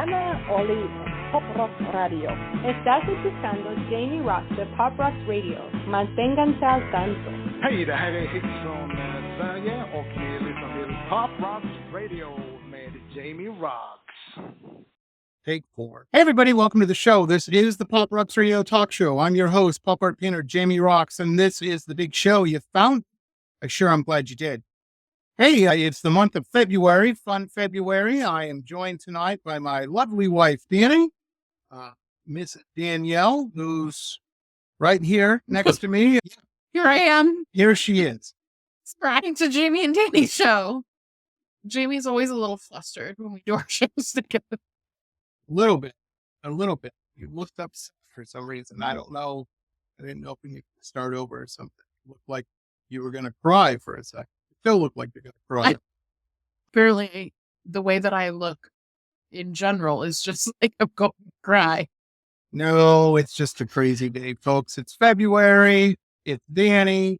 Hannah Oli, Pop Rock Radio. Estás escuchando Jamie Roxx de Pop Rock Radio. Manténganse al tanto. Hej, det här är Hits från Sverige och ni lyssnar till Pop Rock Radio med Jamie Roxx. Take 4. Hey everybody, welcome to the show. This is the Pop Roxx Radio Talk Show. I'm your host, pop art painter Jamie Roxx, and this is the big show you found. I'm glad you did. Hey, it's the month of February, fun February. I am joined tonight by my lovely wife, Dani, Miss Danielle, who's right here next to me. Here I am. Here she is. Subscribing to Jamie and Dani's show. Jamie's always a little flustered when we do our shows together. A little bit. You looked up for some reason. I don't know. I didn't know if we needed to start over or something. It looked like you were going to cry for a second. It still looked like you're going to cry. Barely. The way that I look in general is just like I'm going to cry. No, it's just a crazy day, folks. It's February. It's Dani.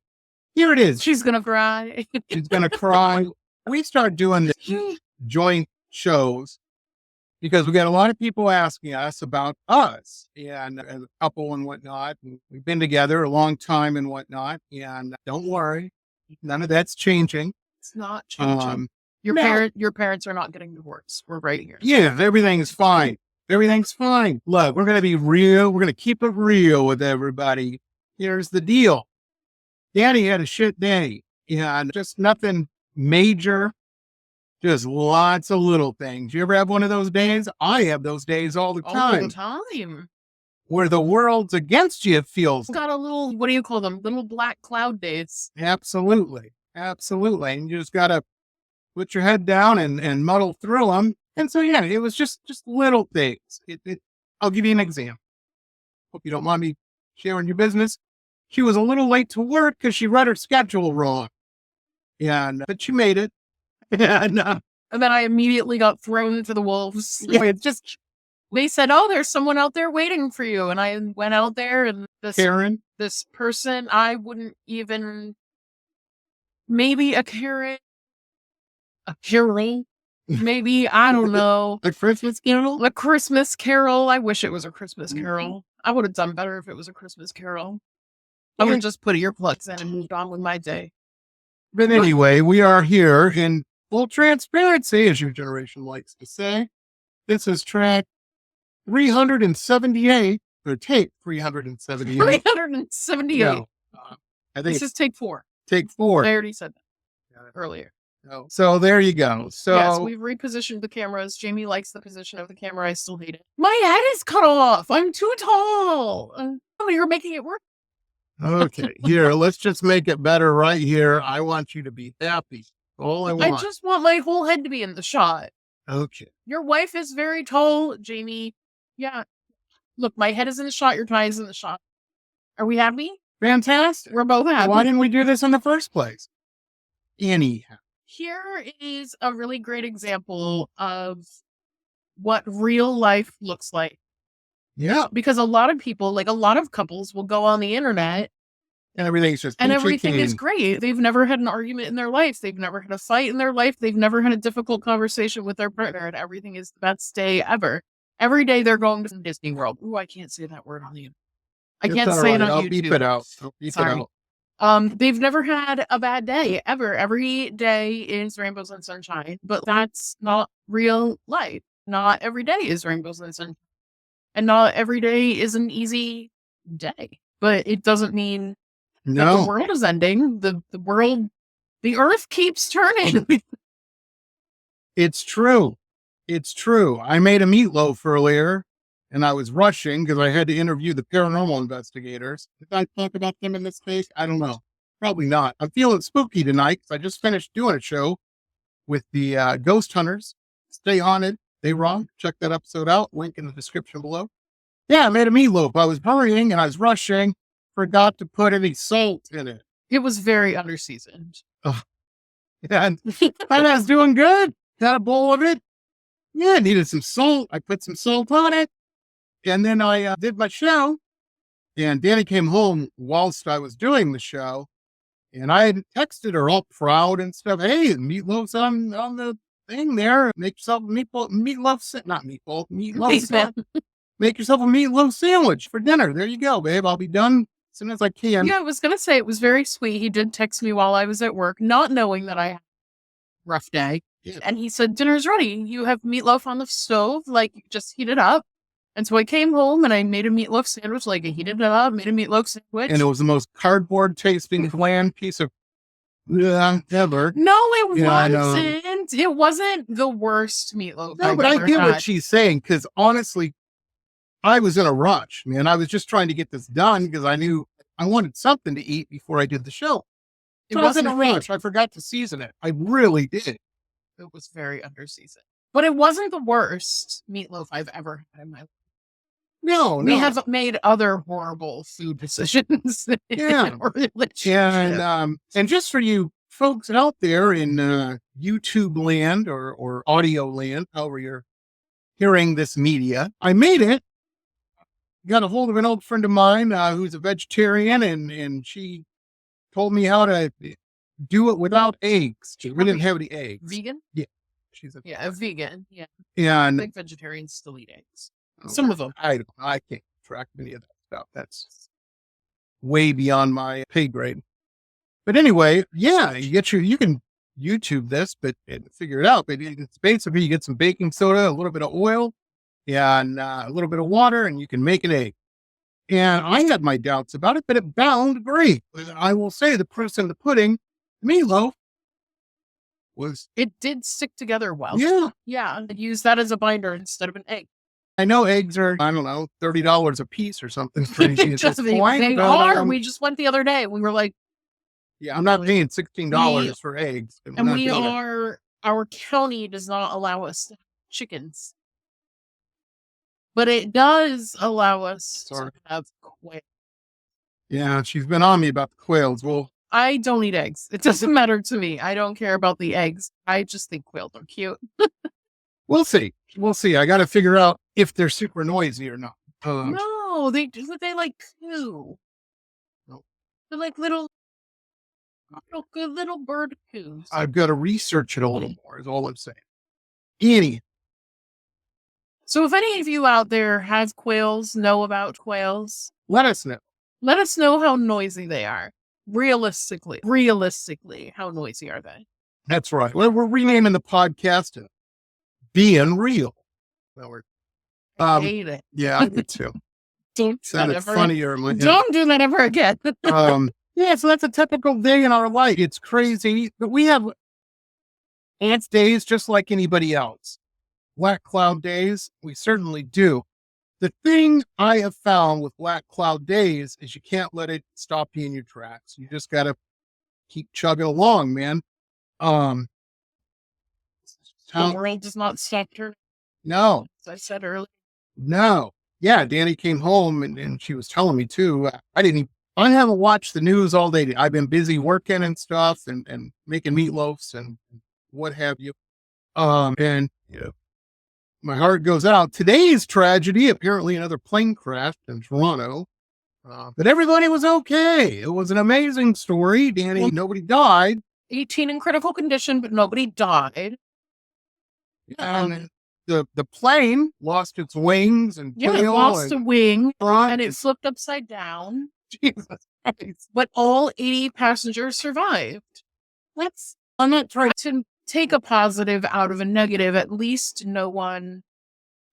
Here it is. She's going to cry. She's going to cry. We start doing the joint shows because we got a lot of people asking us about us and a couple and whatnot. And we've been together a long time and whatnot. And don't worry, none of that's changing. It's not changing. Your parents are not getting divorced. We're right here. Yeah, everything's fine. Everything's fine. Look, we're going to be real. We're going to keep it real with everybody. Here's the deal. Dani had a shit day. And just nothing major. Just lots of little things. You ever have one of those days? I have those days all the time. All the time. Where the world's against you, it feels. Got a little, what do you call them? Little black cloud days. Absolutely. Absolutely. And you just got to put your head down and muddle through them. And so, yeah, it was just little things. I'll give you an example. Hope you don't mind me sharing your business. She was a little late to work because she read her schedule wrong. But she made it. And then I immediately got thrown to the wolves. Yeah, it's just. They said, "Oh, there's someone out there waiting for you." And I went out there, and this person, I wouldn't even. Maybe a Karen. Maybe, I don't know. A Christmas Carol. A Christmas Carol. I wish it was a Christmas Carol. I would have done better if it was a Christmas Carol. I would have just put earplugs in and moved on with my day. But anyway, we are here in full transparency, as your generation likes to say. This is track 378, or tape 378. 378. No, I think this is take 4. Take 4. I already said that earlier. No. So there you go. So yes, we've repositioned the cameras. Jamie likes the position of the camera. I still hate it. My head is cut off. I'm too tall. You're making it work. Okay, here, let's just make it better right here. I want you to be happy. All I want. I just want my whole head to be in the shot. Okay. Your wife is very tall, Jamie. Yeah. Look, my head is in the shot. Your tie is in the shot. Are we happy? Fantastic. We're both happy. Why didn't we do this in the first place? Anyhow. Here is a really great example of what real life looks like. Yeah. Because a lot of people, like a lot of couples, will go on the internet and everything's just and everything is great. They've never had an argument in their life. They've never had a fight in their life. They've never had a difficult conversation with their partner, and everything is the best day ever. Every day they're going to Disney World. Ooh, I can't say that word on the internet. I can't say it on I'll YouTube. beep it out. Sorry. They've never had a bad day ever. Every day is rainbows and sunshine, but that's not real life. Not every day is rainbows and sunshine. And not every day is an easy day, but it doesn't mean that the world is ending. The earth keeps turning. It's true. It's true. I made a meatloaf earlier and I was rushing because I had to interview the paranormal investigators. Did I talk about them in this case? I don't know. Probably not. I'm feeling spooky tonight because I just finished doing a show with the ghost hunters. Stay Haunted. They Wrong. Check that episode out. Link in the description below. Yeah, I made a meatloaf. I was hurrying and I was rushing. Forgot to put any salt in it. It was very underseasoned. And I was doing good. Got a bowl of it. Yeah, I needed some salt. I put some salt on it. And then I did my show. And Dani came home whilst I was doing the show. And I had texted her all proud and stuff. Hey, meatloaf's on the thing there. Make yourself a meatloaf, not meatball, meatloaf. Meatball. Make yourself a meatloaf sandwich for dinner. There you go, babe. I'll be done as soon as I can. Yeah, I was going to say, it was very sweet. He did text me while I was at work, not knowing that I had a rough day. Yeah. And he said, dinner's ready. You have meatloaf on the stove, like, just heat it up. And so I came home and I made a meatloaf sandwich, like, I heated it up, made a meatloaf sandwich. And it was the most cardboard tasting bland piece of ever. No, it Yeah, wasn't. It wasn't the worst meatloaf. No, but I get what she's saying, because honestly, I was in a rush, man. I was just trying to get this done because I knew I wanted something to eat before I did the show. It So I was in wasn't a rush. I forgot to season it. I really did. It was very underseasoned. But it wasn't the worst meatloaf I've ever had in my life. No, We have made other horrible food decisions. Yeah. And just for you folks out there in YouTube land or audio land, however you're hearing this media, I made it. Got a hold of an old friend of mine who's a vegetarian, and she told me how to do it without eggs. We didn't have any eggs. Vegan? Yeah. She's a vegan. Yeah. And I think vegetarians still eat eggs. Some of them. I can't track any of that stuff. That's way beyond my pay grade. But anyway, yeah, you can YouTube this, but figure it out. But it's basically you get some baking soda, a little bit of oil, and a little bit of water, and you can make an egg. And I had my doubts about it, but it bound great. I will say the proof in the pudding, meatloaf, it did stick together well. Yeah. Yeah. I'd use that as a binder instead of an egg. I know eggs are, I don't know, $30 a piece or something crazy. They are. We just went the other day. We were like, yeah, I'm not paying $16 for eggs. And our county does not allow us to have chickens. But it does allow us to have quail. Yeah, she's been on me about the quails. Well, I don't eat eggs. It doesn't matter to me. I don't care about the eggs. I just think quails are cute. We'll see. I got to figure out if they're super noisy or not. No, they like coo. No. They're like little good little bird coos. I've got to research it a little more, is all I'm saying. So if any of you out there have quails, know about quails, let us know. Let us know how noisy they are. Realistically, how noisy are they? That's right. We're renaming the podcast to Being Real. I hate it. Yeah, me too. Don't sound funnier. Don't do that ever again. Yeah, so that's a typical day in our life. It's crazy, but we have ants days just like anybody else. Black cloud days, we certainly do. The thing I have found with black cloud days is you can't let it stop you in your tracks. You just got to keep chugging along, man. The world does not stop turning. No. As I said earlier. No. Yeah, Dani came home and she was telling me too. I haven't watched the news all day. I've been busy working and stuff and making meatloafs and what have you. And you know, my heart goes out. Today's tragedy, apparently another plane crash in Toronto. But everybody was okay. It was an amazing story. Dani, nobody died. 18 in critical condition, but nobody died. And the plane lost its wings and it lost a wing and it flipped upside down. Jesus Christ. But all 80 passengers survived. I'm not trying to take a positive out of a negative. At least no one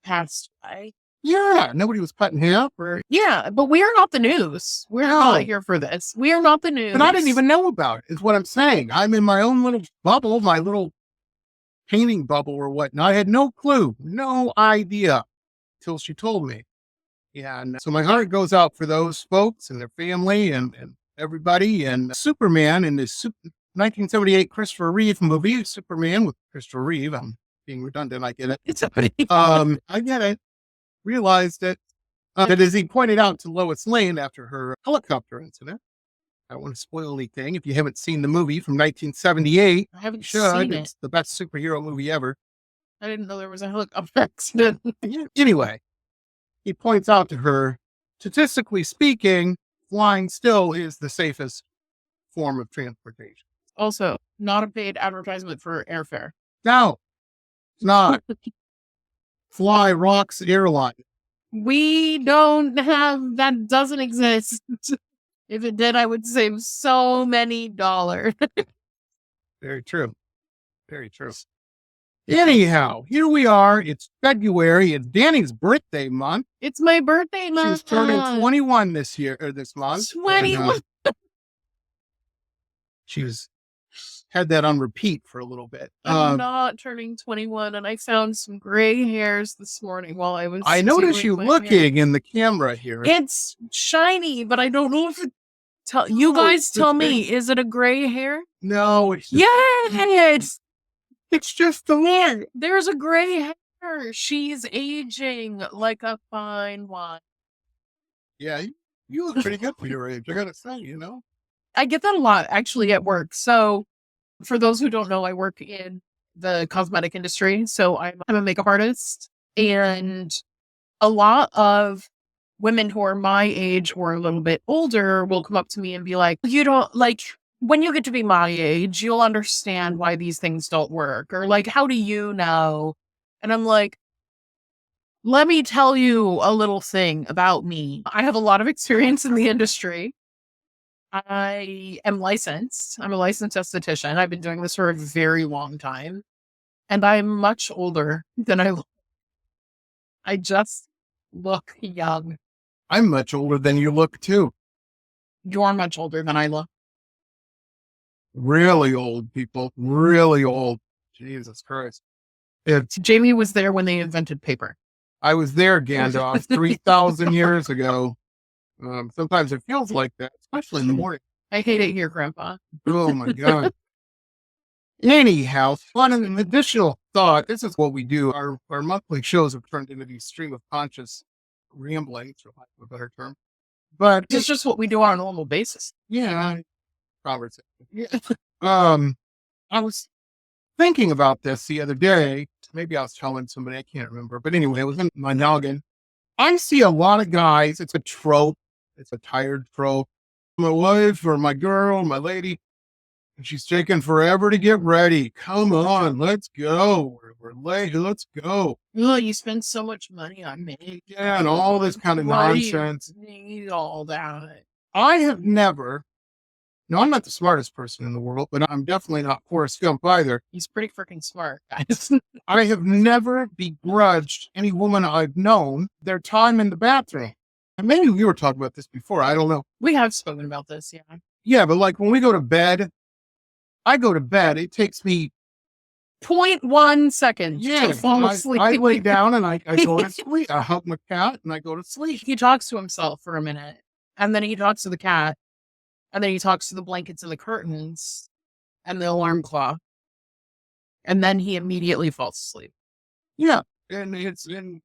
passed away. Yeah, nobody was cutting him. Yeah, but we are not the news. We're not here for this. We are not the news. But I didn't even know about it, is what I'm saying. I'm in my own little bubble, my little painting bubble or whatnot. I had no clue, no idea till she told me. Yeah, and so my heart goes out for those folks and their family and everybody. And Superman in this 1978 Christopher Reeve movie, Superman with Christopher Reeve. I'm being redundant, I get it. It's okay. I get it. Realized that as he pointed out to Lois Lane after her helicopter incident, I don't want to spoil anything. If you haven't seen the movie from 1978, I haven't seen it. It's the best superhero movie ever. I didn't know there was a helicopter accident. Anyway, he points out to her, statistically speaking, flying still is the safest form of transportation. Also, not a paid advertisement for airfare. No, not. Fly Roxx airline. We don't have, that doesn't exist. If it did, I would save so many dollars. Very true. Very true. Anyhow, here we are. It's February. It's Dani's birthday month. It's my birthday month. She's turning 21 this year, or this month. 21. She's had that on repeat for a little bit. I'm not turning 21, and I found some gray hairs this morning while I was. I noticed you looking hair. in the camera here. It's shiny, but I don't know if it. You guys tell me, is it a gray hair? No, it's just, Yes, it's just the hair. there's a gray hair. She's aging like a fine wine. Yeah, you look pretty good for your age. I gotta say, you know. I get that a lot actually at work. So, for those who don't know, I work in the cosmetic industry. So I'm a makeup artist, and a lot of women who are my age or a little bit older will come up to me and be like, you don't like, when you get to be my age, you'll understand why these things don't work. Or like, how do you know? And I'm like, let me tell you a little thing about me. I have a lot of experience in the industry. I am licensed. I'm a licensed esthetician. I've been doing this for a very long time. And I'm much older than I look. I just look young. I'm much older than you look too. You're much older than I look. Really old people. Really old. Jesus Christ. Jamie was there when they invented paper. I was there, Gandalf, 3,000 years ago. Sometimes it feels like that, especially in the morning. I hate it here, Grandpa. Oh my God. Anyhow, on an additional thought, this is what we do. Our monthly shows have turned into these stream of conscious ramblings, for lack of a better term. But It's just what we do on a normal basis. yeah, conversation. Yeah. I was thinking about this the other day. Maybe I was telling somebody, I can't remember. But anyway, it was in my noggin. I see a lot of guys. It's a trope. It's a tired trope. My wife or my girl, my lady, and she's taking forever to get ready. Come on, let's go. We're late. Let's go. Oh, you spend so much money on me. Yeah, and all this kind of Why do you nonsense. need all that? I have never. No, I'm not the smartest person in the world, but I'm definitely not Forrest Gump either. He's pretty freaking smart, guys. I have never begrudged any woman I've known their time in the bathroom. And maybe we were talking about this before. I don't know. We have spoken about this, yeah. Yeah, but like when we go to bed, I go to bed. It takes me 0.1 seconds to fall asleep. I lay down and I go to sleep. I hug my cat and I go to sleep. He talks to himself for a minute, and then he talks to the cat, and then he talks to the blankets and the curtains and the alarm clock, and then he immediately falls asleep. Yeah, and it's in.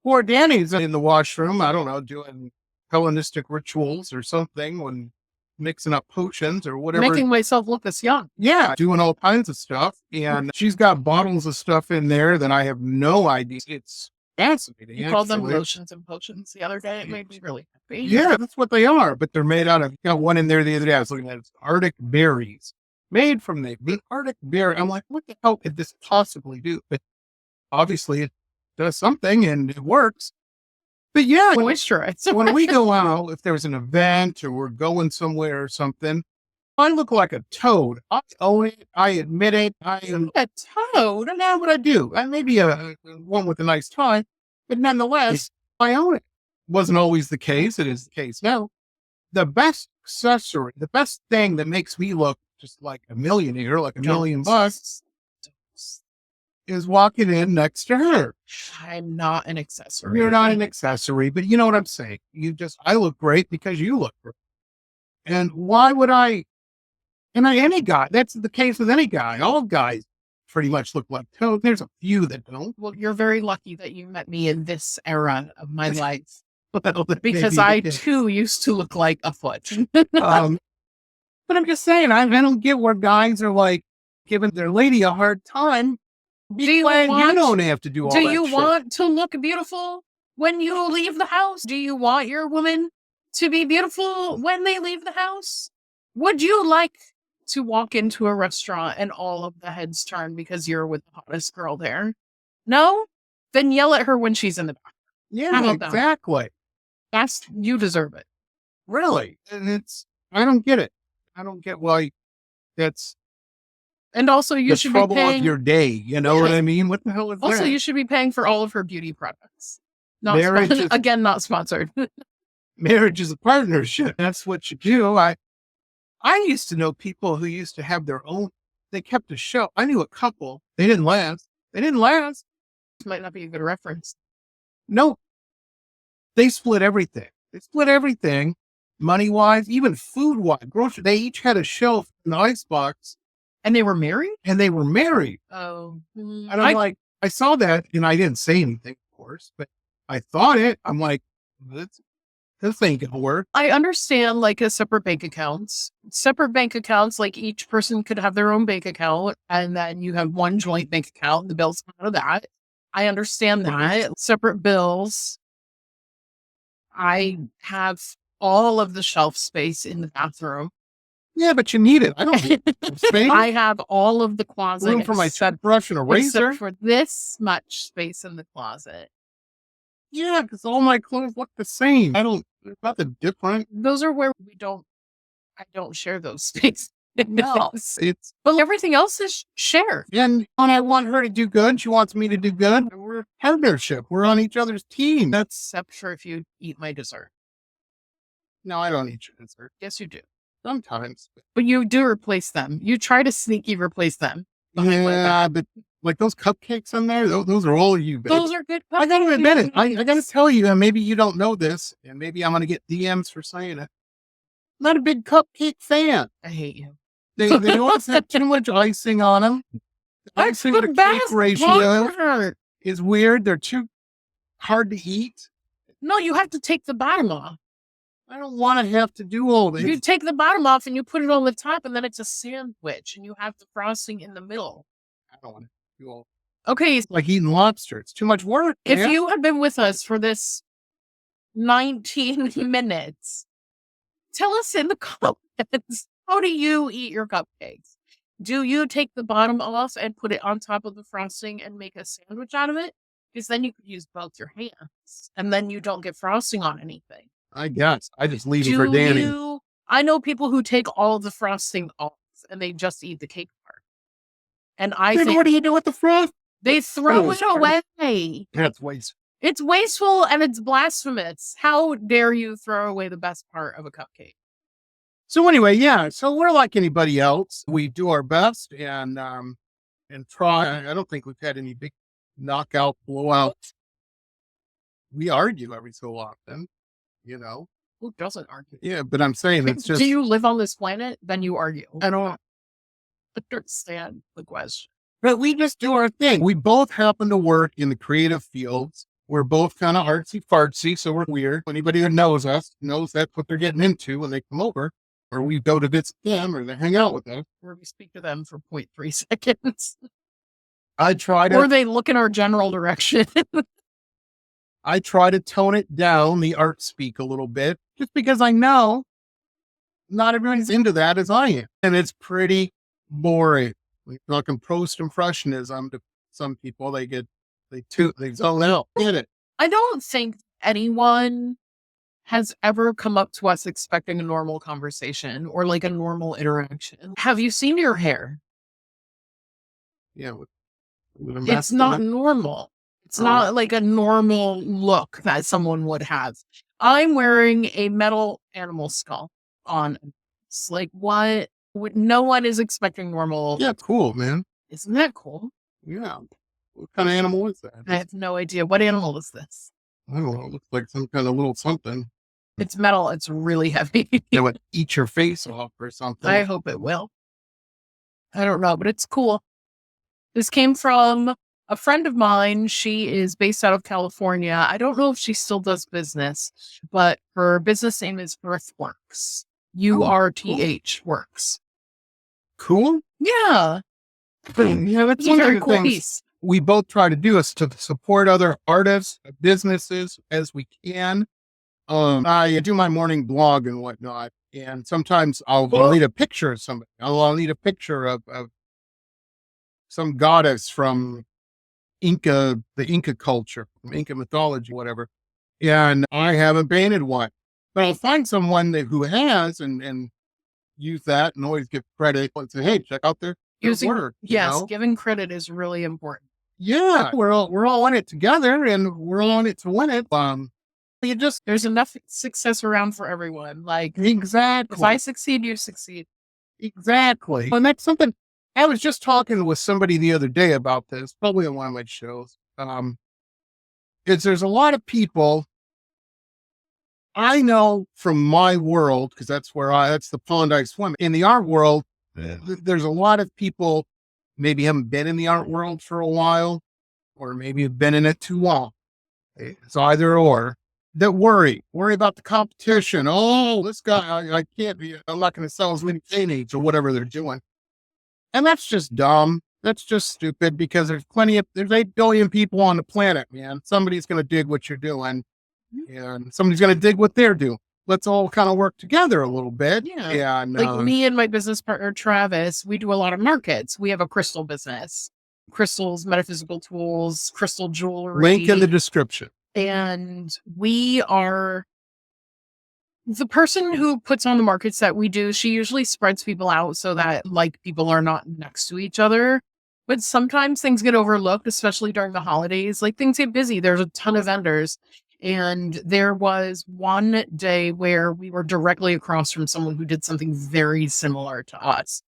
Poor Danny's in the washroom. I don't know, doing Hellenistic rituals or something, when mixing up potions or whatever. Making myself look this young. Yeah, doing all kinds of stuff. And she's got bottles of stuff in there that I have no idea. It's fascinating. You called them lotions and potions the other day. It made me really happy. Yeah, that's what they are. But they're made out of, got one in there the other day. I was looking at it. It's Arctic berries. Made from the Arctic berry. I'm like, what the hell could this possibly do? But obviously it does something and it works. But yeah, Moisturize. when we go out, if there's an event or we're going somewhere or something, I look like a toad. I own it. I admit it. I am a toad. And that's what I do. I may be a one with a nice tie, but nonetheless, I own it. Wasn't always the case. It is the case now. The best accessory, the best thing that makes me look just like a millionaire, like $1,000,000, is walking in next to her. I'm not an accessory. You're not an accessory, but you know what I'm saying. I look great because you look great. And why would I? And any guy, that's the case with any guy. All guys pretty much look like toads. There's a few that don't. Well, you're very lucky that you met me in this era of my life. Well, Because I too used to look like a foot. but I'm just saying, I don't get where guys are like giving their lady a hard time. You don't have to do all that. Do you want to look beautiful when you leave the house? Do you want your woman to be beautiful when they leave the house? Would you like to walk into a restaurant and all of the heads turn because you're with the hottest girl there? No? Then yell at her when she's in the back. Yeah, exactly. You deserve it. Really. And I don't get it. I don't get why that's And also you the should be trouble paying of your day. You know what I mean? What the hell is Also, that? you should be paying for all of her beauty products. Marriage is- Again, not sponsored. Marriage is a partnership. That's what you do. I used to know people who used to have their own, they kept a show. I knew a couple. They didn't last. This might not be a good reference. No, they split everything. Money-wise, even food-wise, grocery. They each had a shelf in the icebox. And they were married? Oh. And I'm like, I saw that and I didn't say anything, of course, but I thought it. I'm like, this ain't gonna work. I understand like a separate bank accounts. Separate bank accounts, like each person could have their own bank account and then you have one joint bank account. The bills come out of that. I understand that. Separate bills. I have all of the shelf space in the bathroom. Yeah, but you need it. I don't need space. I have all of the closet. Room for my toothbrush and a razor. Except for this much space in the closet. Yeah, because all my clothes look the same. There's nothing different. Those are where I don't share those spaces. No, But everything else is shared. And I want her to do good. She wants me to do good. We're a partnership. We're on each other's team. Except for if you eat my dessert. No, I don't eat your dessert. Yes, you do. Sometimes. But you do replace them. You try to sneaky replace them. Yeah, but like those cupcakes in there, those are all of you, babe. Those are good cupcakes. I gotta admit it. I gotta tell you, and maybe you don't know this, and maybe I'm gonna get DMs for saying it. I'm not a big cupcake fan. I hate you. They always have too much icing on them. The icing to cake ratio is weird. They're too hard to eat. No, you have to take the bottom off. I don't want to have to do all this. You take the bottom off and you put it on the top, and then it's a sandwich, and you have the frosting in the middle. I don't want to do all. Okay, it's like eating lobster. It's too much work. If you had been with us for this 19 minutes, tell us in the comments, how do you eat your cupcakes? Do you take the bottom off and put it on top of the frosting and make a sandwich out of it? Because then you could use both your hands, and then you don't get frosting on anything. I guess. I just leave it for Dani. I know people who take all of the frosting off and they just eat the cake part. And I think, what do you do with the frost? They throw it away. That's wasteful. It's wasteful and it's blasphemous. How dare you throw away the best part of a cupcake? So anyway, yeah. So we're like anybody else. We do our best and try. I don't think we've had any big knockout blowouts. We argue every so often. You know, who doesn't argue? Yeah, but I'm saying it's just. Do you live on this planet? Then you argue. I don't understand the question. But we just do our thing. We both happen to work in the creative fields. We're both kind of artsy fartsy, so we're weird. Anybody who knows us knows that's what they're getting into when they come over, or we go to visit them, or they hang out with us, or we speak to them for 0.3 seconds. I try to, or they look in our general direction. I try to tone it down, the art speak a little bit, just because I know not everyone's into that as I am. And it's pretty boring. We're talking post-impressionism to some people. They zone out. Get it. I don't think anyone has ever come up to us expecting a normal conversation or like a normal interaction. Have you seen your hair? Yeah. It's not normal. It's not like a normal look that someone would have. I'm wearing a metal animal skull on. It's like, what? No one is expecting normal. Yeah, cool, man. Isn't that cool? Yeah. What kind of animal is that? I have no idea. What animal is this? I don't know. It looks like some kind of little something. It's metal. It's really heavy. It would eat your face off or something. I hope it will. I don't know, but it's cool. This came from a friend of mine. She is based out of California. I don't know if she still does business, but her business name is Earthworks. URTH Works. Cool? Yeah. Yeah, that's one of the things we both try to do, is to support other artists, businesses as we can. I do my morning blog and whatnot, And sometimes I'll need a picture of somebody. I'll need a picture of some goddess from the Inca culture, from Inca mythology, whatever. And I haven't painted one, but I'll find someone who has and use that and always give credit and say, hey, check out their work. Yes, giving credit is really important. Yeah, we're all in it together, and we're all in it to win it. There's enough success around for everyone. Like, exactly. If I succeed, you succeed. Exactly. And that's something I was just talking with somebody the other day about this, probably on one of my shows. There's a lot of people I know from my world, because that's the pond I swim in. The art world. Yeah. There's a lot of people maybe haven't been in the art world for a while, or maybe have been in it too long. It's either or. That worry about the competition. Oh, this guy, I can't be, I'm not going to sell as many paintings or whatever they're doing. And that's just dumb. That's just stupid, because there's 8 billion people on the planet, man. Somebody's going to dig what you're doing, and somebody's going to dig what they're doing. Let's all kind of work together a little bit. Yeah. And like me and my business partner, Travis, we do a lot of markets. We have a crystal business, crystals, metaphysical tools, crystal jewelry. Link in the description. And we are the person who puts on the markets that we do. She usually spreads people out so that like people are not next to each other. But sometimes things get overlooked, especially during the holidays. Like things get busy. There's a ton of vendors. And there was one day where we were directly across from someone who did something very similar to us.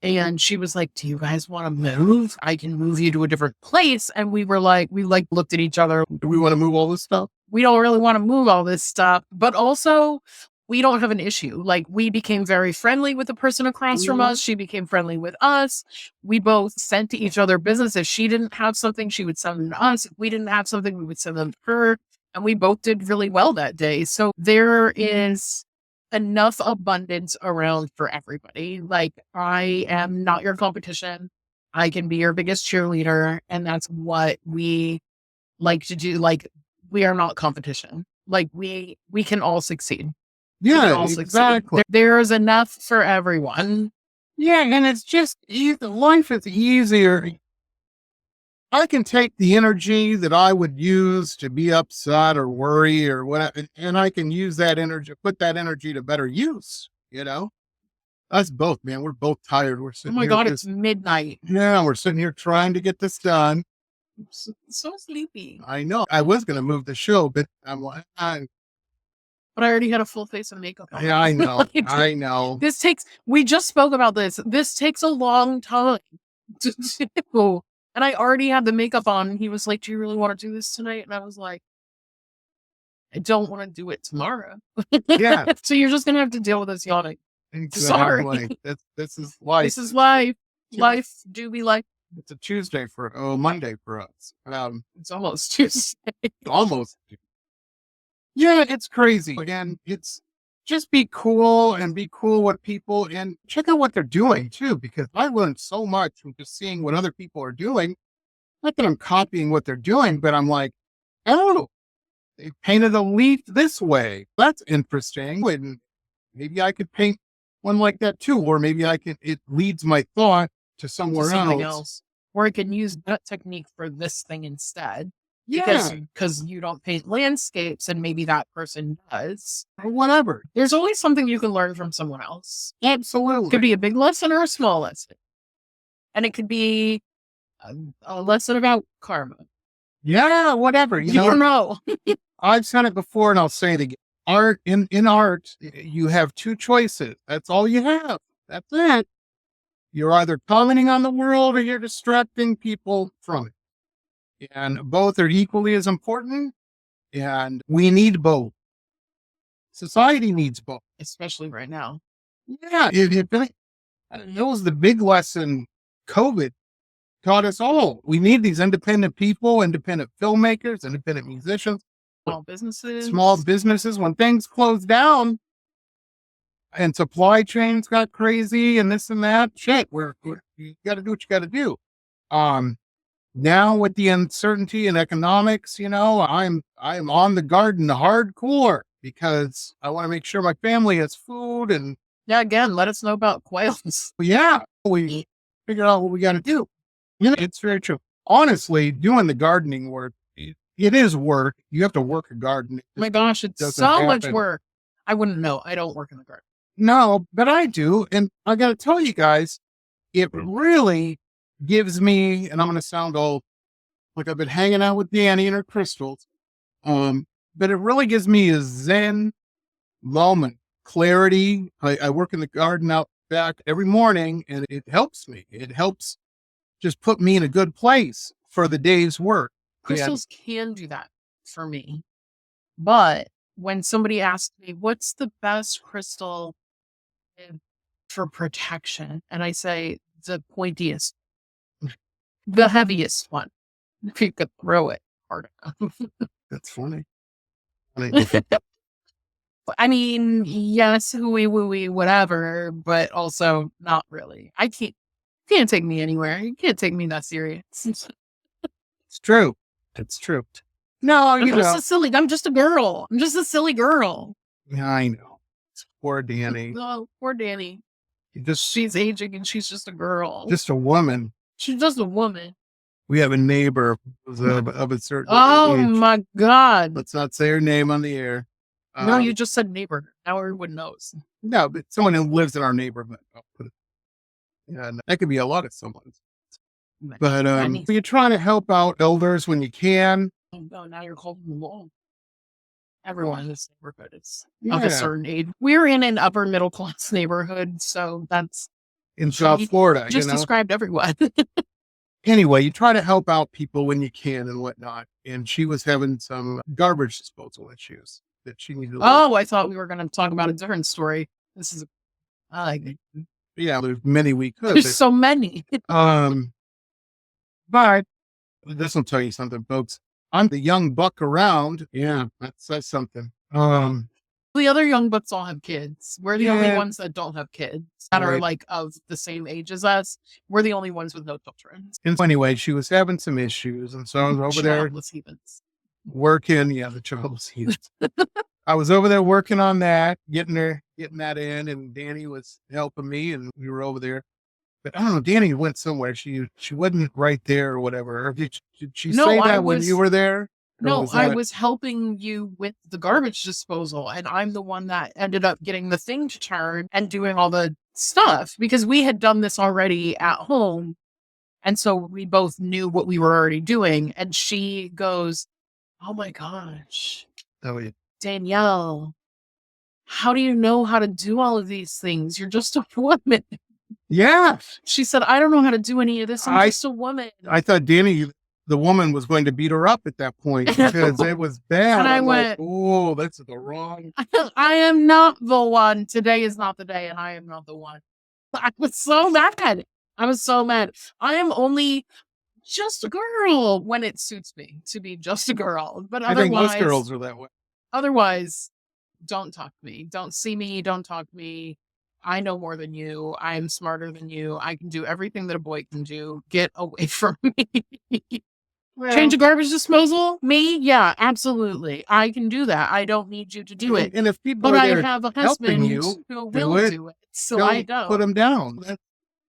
And she was like, do you guys want to move? I can move you to a different place. And we looked at each other. Do we want to move all this stuff? We don't really want to move all this stuff, but also we don't have an issue. Like we became very friendly with the person across from us. She became friendly with us. We both sent to each other business. If she didn't have something, she would send them to us. If we didn't have something, we would send them to her. And we both did really well that day. So there is enough abundance around for everybody. Like I am not your competition. I can be your biggest cheerleader. And that's what we like to do. Like we are not competition. Like we can all succeed. Yeah, exactly. There's enough for everyone. Yeah. And it's just, life is easier. I can take the energy that I would use to be upset or worry or whatever, and I can use that energy, put that energy to better use, Us both, man. We're both tired. We're sitting here. Oh my God, it's midnight. Yeah, we're sitting here trying to get this done. I'm so sleepy. I know. I was going to move the show, but I'm like, but I already had a full face of makeup on. Yeah, I know. I know. We just spoke about this. This takes a long time to do. And I already had the makeup on. And he was like, do you really want to do this tonight? And I was like, I don't want to do it tomorrow. Yeah. So you're just going to have to deal with us yawning. Exactly. Sorry. This is life. This is life. Life do be life. It's a Monday for us. It's almost Tuesday. Almost. Yeah, it's crazy. Again, it's just be cool with people and check out what they're doing too, because I learned so much from just seeing what other people are doing. Not that I'm copying what they're doing, but I'm like, oh, they painted a leaf this way. That's interesting. And maybe I could paint one like that too. Or maybe it leads my thought to somewhere else. Or I can use that technique for this thing instead. Yeah. Because you don't paint landscapes and maybe that person does. Or whatever. There's always something you can learn from someone else. Absolutely. It could be a big lesson or a small lesson. And it could be a lesson about karma. Yeah, whatever. You don't know. I've said it before and I'll say it again. In art, you have two choices. That's all you have. That's it. You're either commenting on the world or you're distracting people from it. And both are equally as important. And we need both. Society needs both. Especially right now. Yeah. It was the big lesson COVID taught us all. We need these independent people, independent filmmakers, independent musicians. Small businesses. When things closed down and supply chains got crazy and this and that, shit, you got to do what you got to do. Now with the uncertainty in economics, I'm on the garden hardcore, because I want to make sure my family has food. And Yeah, again, let us know about quails. we figure out what we got to do. It's very true. Honestly, doing the gardening work, it is work. You have to work a garden. Oh my gosh, it's so much work. I wouldn't know. I don't work in the garden. No, but I do. And I got to tell you guys, it really gives me, and I'm going to sound all like I've been hanging out with Dani and her crystals. But it really gives me a Zen moment, clarity. I work in the garden out back every morning, and it helps me. It helps just put me in a good place for the day's work. Crystals can do that for me. But when somebody asks me, what's the best crystal for protection? And I say, the pointiest, the heaviest one, if you could throw it hard enough. That's funny. I mean, yes, hooey wooey, whatever, but also not really. You can't take me anywhere. You can't take me that serious. It's true. It's true. No, I'm just a girl. I'm just a silly girl. Yeah, I know. It's poor Dani. Oh, poor Dani. She's aging and she's just a girl. Just a woman. She's just a woman. We have a neighbor of a certain age. My God. Let's not say her name on the air. No, you just said neighbor. Now everyone knows. No, but someone who lives in our neighborhood. I'll put it. Yeah, that could be a lot of someone's. But you're trying to help out elders when you can. Oh, now you're calling them old. Everyone in this neighborhood is of a certain age. We're in an upper middle class neighborhood, so that's in South Florida. Just described everyone. Anyway, you try to help out people when you can and whatnot. And she was having some garbage disposal issues that she needed. I thought we were going to talk about a different story. This is, I like it. Yeah, there's many we could. There's so many. But this will tell you something, folks. I'm the young buck around. Yeah, that says something. The other young bucks all have kids. We're the only ones that don't have kids that are like of the same age as us. We're the only ones with no children. And so anyway, she was having some issues. And so I was over there working. Yeah, the childless heathens. I was over there working on that, getting that in. And Dani was helping me. And we were over there. But I don't know, Dani went somewhere. She wasn't right there or whatever. Did she say that when you were there? No, I was helping you with the garbage disposal, and I'm the one that ended up getting the thing to turn and doing all the stuff because we had done this already at home. And so we both knew what we were already doing. And she goes, oh my gosh, Danielle, how do you know how to do all of these things? You're just a woman. Yeah. She said, I don't know how to do any of this. I'm just a woman. I thought Dani, the woman, was going to beat her up at that point because it was bad. And I went, oh, that's the wrong. I am not the one. Today is not the day, and I am not the one. I was so mad. I am only just a girl when it suits me to be just a girl. But otherwise, I think most girls are that way. Otherwise, don't talk to me. Don't see me. Don't talk to me. I know more than you. I am smarter than you. I can do everything that a boy can do. Get away from me. Well, change a garbage disposal? Me? Yeah, absolutely. I can do that. I don't need you to do it. And if people but I have a husband who will do it. So I don't. Put them down.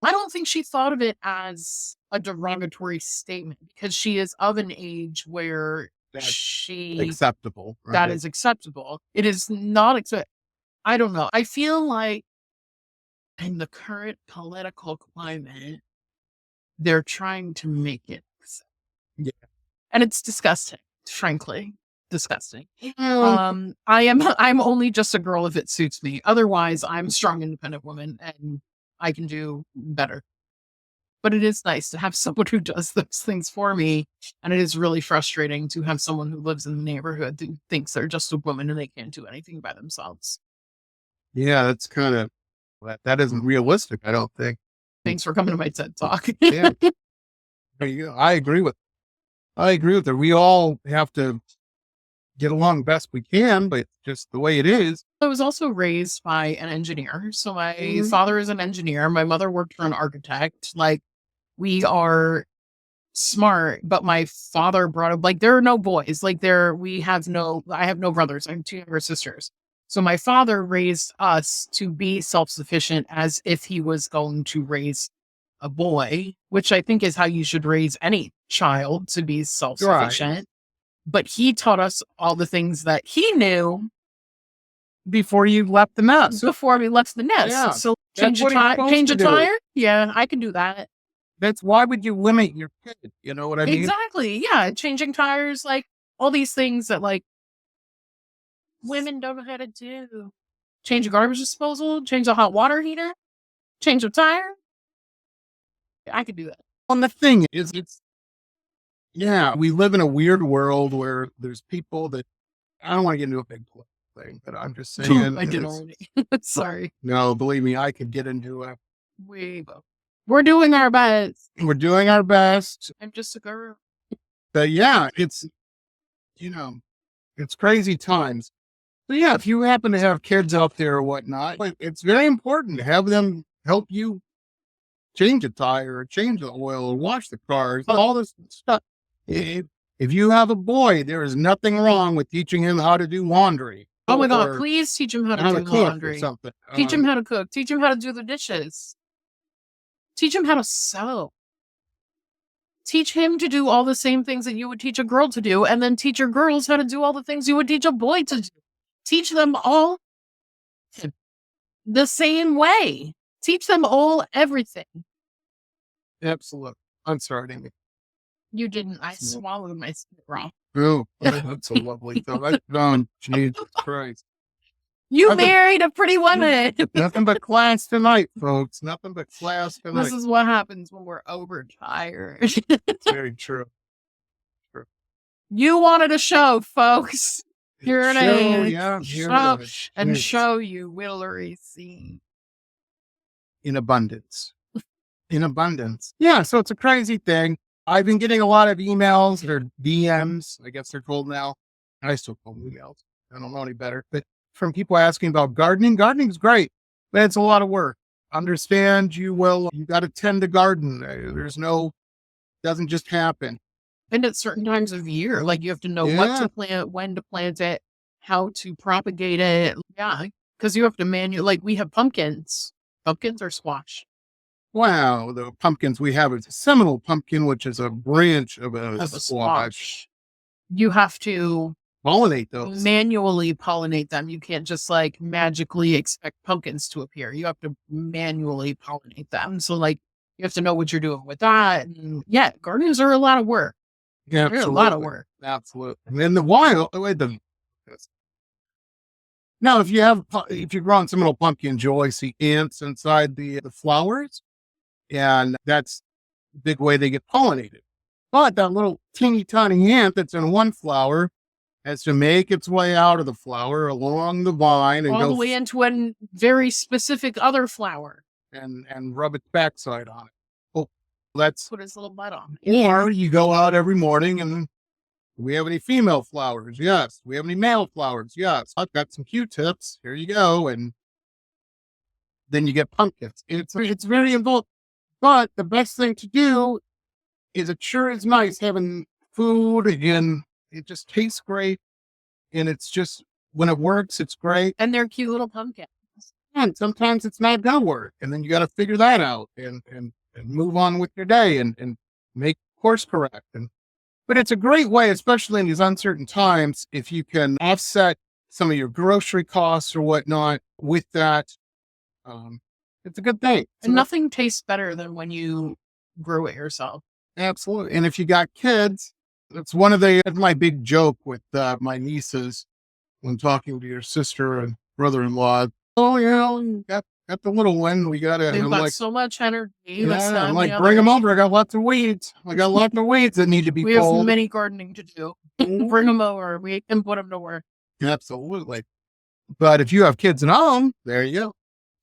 I don't think she thought of it as a derogatory statement because she is of an age where acceptable. Right? That is acceptable. It is not acceptable. I don't know. I feel like in the current political climate, they're trying to make it. Yeah. And it's disgusting, frankly. Disgusting. I'm only just a girl if it suits me. Otherwise, I'm a strong, independent woman and I can do better. But it is nice to have someone who does those things for me. And it is really frustrating to have someone who lives in the neighborhood who thinks they're just a woman and they can't do anything by themselves. Yeah, that's kind of, that isn't realistic, I don't think. Thanks for coming to my TED Talk. Yeah. I agree with her. We all have to get along best we can, but just the way it is. I was also raised by an engineer. So my father is an engineer. My mother worked for an architect. Like, we are smart, but my father brought up, like, there are no boys. Like, I have no brothers. I have 2 younger sisters. So my father raised us to be self-sufficient as if he was going to raise a boy, which I think is how you should raise any child, to be self-sufficient. Right. But he taught us all the things that he knew before you left the nest. Before we left the nest. Yeah. So change a tire? Yeah, I can do that. Why would you limit your kid? You know what I mean? Exactly. Yeah. Changing tires, like all these things that like women don't know how to do. Change a garbage disposal, change a hot water heater, change a tire. I could do that. And the thing is, we live in a weird world where there's people that, I don't want to get into a big thing, but I'm just saying. I did already. Sorry. No, believe me, I could get into a. We're doing our best. We're doing our best. I'm just a girl. But yeah, it's crazy times. So yeah, if you happen to have kids out there or whatnot, it's very important to have them help you change a tire or change the oil or wash the cars, all this stuff. If you have a boy, there is nothing wrong with teaching him how to do laundry. Oh my God, please teach him how to do laundry. Teach him how to cook. Teach him how to do the dishes. Teach him how to sew. Teach him to do all the same things that you would teach a girl to do, and then teach your girls how to do all the things you would teach a boy to do. Teach them all the same way. Teach them all everything. Absolutely. I'm sorry, Amy. You didn't. I swallowed my spit raw. Oh, that's a lovely thought. Jesus Christ. You married a pretty woman. Nothing but class tonight, folks. Nothing but class tonight. This is what happens when we're overtired. It's very true. You wanted a show, folks. Here it is. Yeah, show you will receive. In abundance. Yeah, so it's a crazy thing. I've been getting a lot of emails or DMs, I guess they're called now. I still call them emails. I don't know any better. But from people asking about gardening. Gardening's great, but it's a lot of work. Understand you got to tend the garden. Doesn't just happen. And at certain times of year, like you have to know what to plant, when to plant it, how to propagate it. Yeah, because you have to like we have pumpkins. Pumpkins or squash? Wow, the pumpkins we have is a Seminole pumpkin, which is a branch of a squash. You have to pollinate those. Manually pollinate them. You can't just like magically expect pumpkins to appear. You have to manually pollinate them. So like you have to know what you're doing with that. And yeah, gardens are a lot of work. Yeah, they're a lot of work. Absolutely. And in the wild, now if you're growing Seminole pumpkins, you'll always see ants inside the flowers. And that's the big way they get pollinated. But that little teeny tiny ant that's in one flower has to make its way out of the flower along the vine and all the way into a very specific other flower and rub its backside on it. Oh, that's put his little butt on. Or you go out every morning and do we have any female flowers? Yes. Do we have any male flowers? Yes. I've got some Q-tips. Here you go. And then you get pumpkins. It's very involved. But the best thing to do is it sure is nice having food and it just tastes great. And it's just, when it works, it's great. And they're cute little pumpkins. And sometimes it's not going to work. And then you got to figure that out and move on with your day and make course correct. But it's a great way, especially in these uncertain times, if you can offset some of your grocery costs or whatnot with that. It's a good thing. And nothing tastes better than when you grow it yourself. Absolutely. And if you got kids, that's my big joke with my nieces when talking to your sister and brother-in-law. Oh, got the little one. We got it. They've got so much energy. Yeah, I'm like, bring them over. I got lots of weeds. That need to be We have many gardening to do. Bring them over. We can put them to work. Absolutely. But if you have kids at home, there you go.